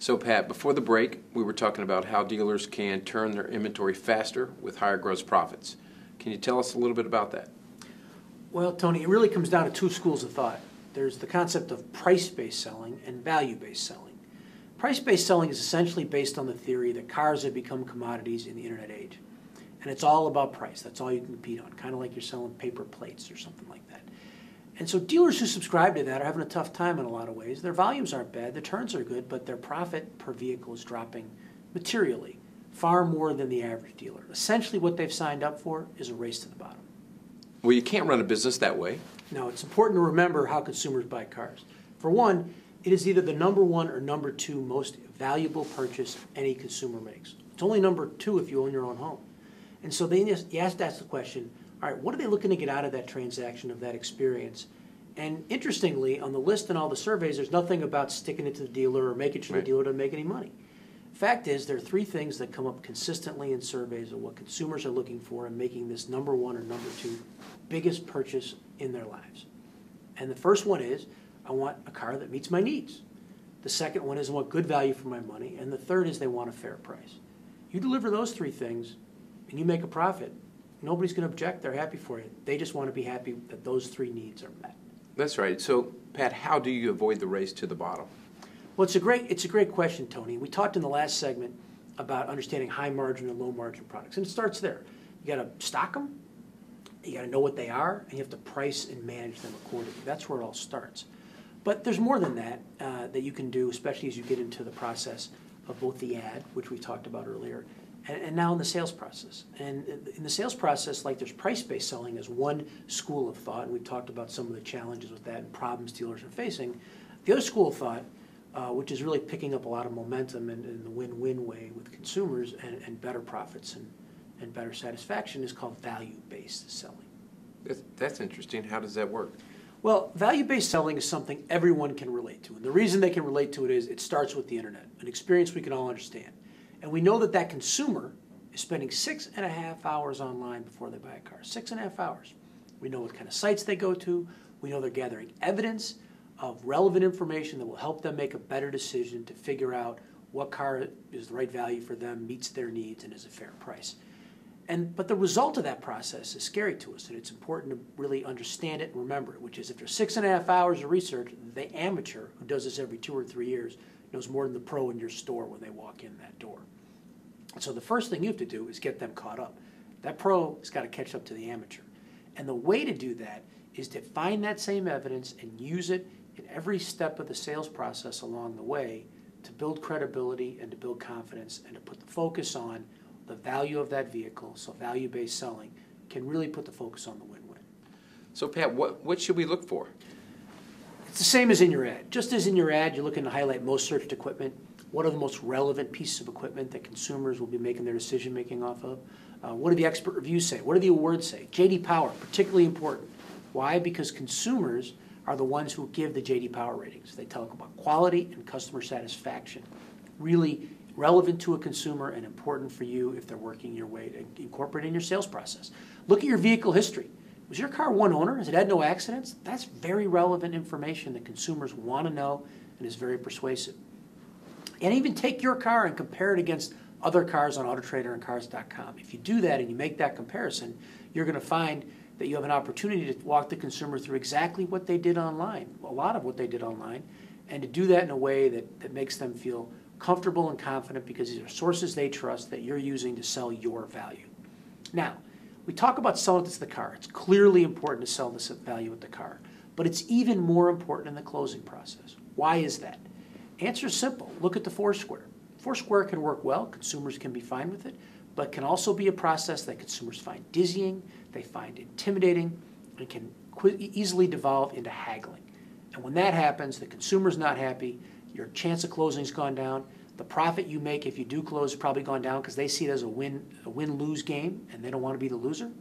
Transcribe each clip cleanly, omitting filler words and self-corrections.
So Pat, before the break, we were talking about how dealers can turn their inventory faster with higher gross profits. Can you tell us a little bit about that? Well, Tony, it really comes down to two schools of thought. There's the concept of price-based selling and value-based selling. Price-based selling is essentially based on the theory that cars have become commodities in the internet age. And it's all about price. That's all you can compete on, kind of like you're selling paper plates or something like that. And so dealers who subscribe to that are having a tough time in a lot of ways. Their volumes aren't bad, their turns are good, but their profit per vehicle is dropping materially, far more than the average dealer. Essentially what they've signed up for is a race to the bottom. Well, you can't run a business that way. Now, it's important to remember how consumers buy cars. For one, it is either the number one or number two most valuable purchase any consumer makes. It's only number two if you own your own home. And so you have to ask the question, all right, what are they looking to get out of that transaction, of that experience? And interestingly, on the list and all the surveys, there's nothing about sticking it to the dealer or making sure the dealer doesn't make any money. Fact is, there are three things that come up consistently in surveys of what consumers are looking for in making this number one or number two biggest purchase in their lives. And the first one is, I want a car that meets my needs. The second one is, I want good value for my money. And the third is, they want a fair price. You deliver those three things and you make a profit, nobody's going to object. They're happy for you. They just want to be happy that those three needs are met. That's right. So, Pat, how do you avoid the race to the bottom? Well, it's a great question, Tony. We talked in the last segment about understanding high margin and low margin products, and it starts there. You got to stock them, you got to know what they are, and you have to price and manage them accordingly. That's where it all starts. But there's more than that that you can do, especially as you get into the process of both the ad, which we talked about earlier, and now in the sales process. And in the sales process, like there's price-based selling as one school of thought, and we've talked about some of the challenges with that and problems dealers are facing. The other school of thought, which is really picking up a lot of momentum in the win-win way with consumers and better profits and better satisfaction, is called value-based selling. That's interesting. How does that work? Well, value-based selling is something everyone can relate to. And the reason they can relate to it is it starts with the internet, an experience we can all understand. And we know that that consumer is spending 6.5 hours online before they buy a car. 6.5 hours. We know what kind of sites they go to. We know they're gathering evidence of relevant information that will help them make a better decision to figure out what car is the right value for them, meets their needs, and is a fair price. But the result of that process is scary to us, and it's important to really understand it and remember it, which is if there's 6.5 hours of research, the amateur who does this every 2 or 3 years knows more than the pro in your store when they walk in that door. So the first thing you have to do is get them caught up. That pro has got to catch up to the amateur. And the way to do that is to find that same evidence and use it in every step of the sales process along the way to build credibility and to build confidence and to put the focus on the value of that vehicle. So value-based selling can really put the focus on the win-win. So Pat, what should we look for? It's the same as in your ad. Just as in your ad, you're looking to highlight most searched equipment. What are the most relevant pieces of equipment that consumers will be making their decision-making off of? What do the expert reviews say? What do the awards say? J.D. Power, particularly important. Why? Because consumers are the ones who give the J.D. Power ratings. They talk about quality and customer satisfaction. Really relevant to a consumer and important for you if they're working your way to incorporate in your sales process. Look at your vehicle history. Was your car one owner? Has it had no accidents? That's very relevant information that consumers want to know and is very persuasive. And even take your car and compare it against other cars on AutoTrader and Cars.com. If you do that and you make that comparison, you're going to find that you have an opportunity to walk the consumer through exactly what they did online, a lot of what they did online, and to do that in a way that makes them feel comfortable and confident because these are sources they trust that you're using to sell your value. Now, we talk about selling this to the car. It's clearly important to sell this value with the car, but it's even more important in the closing process. Why is that? Answer is simple. Look at the Foursquare. Foursquare can work well. Consumers can be fine with it, but can also be a process that consumers find dizzying, they find intimidating, and can easily devolve into haggling. And when that happens, the consumer's not happy, your chance of closing's gone down, the profit you make if you do close has probably gone down because they see it as a win-lose game, and they don't want to be the loser.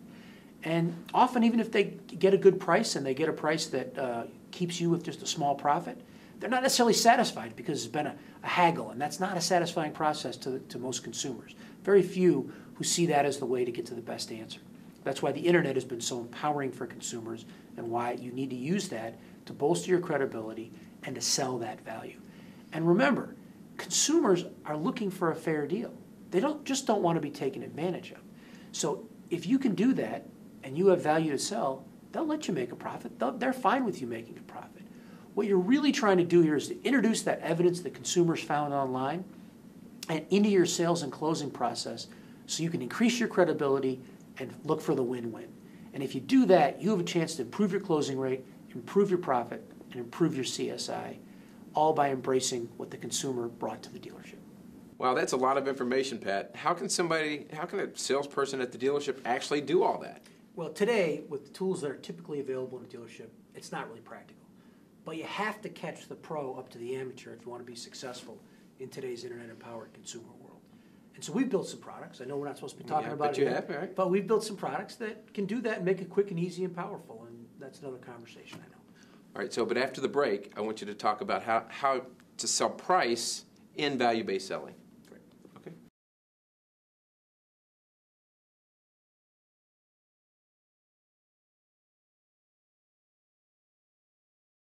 And often, even if they get a good price and they get a price that keeps you with just a small profit, they're not necessarily satisfied because it's been a haggle, and that's not a satisfying process to most consumers. Very few who see that as the way to get to the best answer. That's why the internet has been so empowering for consumers and why you need to use that to bolster your credibility and to sell that value. And remember, consumers are looking for a fair deal. They don't want to be taken advantage of. So if you can do that and you have value to sell, they'll let you make a profit. They're fine with you making a profit. What you're really trying to do here is to introduce that evidence that consumers found online and into your sales and closing process so you can increase your credibility and look for the win-win. And if you do that, you have a chance to improve your closing rate, improve your profit, and improve your CSI, all by embracing what the consumer brought to the dealership. Wow, that's a lot of information, Pat. How can a salesperson at the dealership actually do all that? Well, today, with the tools that are typically available in a dealership, it's not really practical. But you have to catch the pro up to the amateur if you want to be successful in today's internet-empowered consumer world. And so we've built some products. I know we're not supposed to be talking about it you here, have, right? but we've built some products that can do that and make it quick and easy and powerful, and that's another conversation, I know. All right, but after the break, I want you to talk about how to sell price in value-based selling.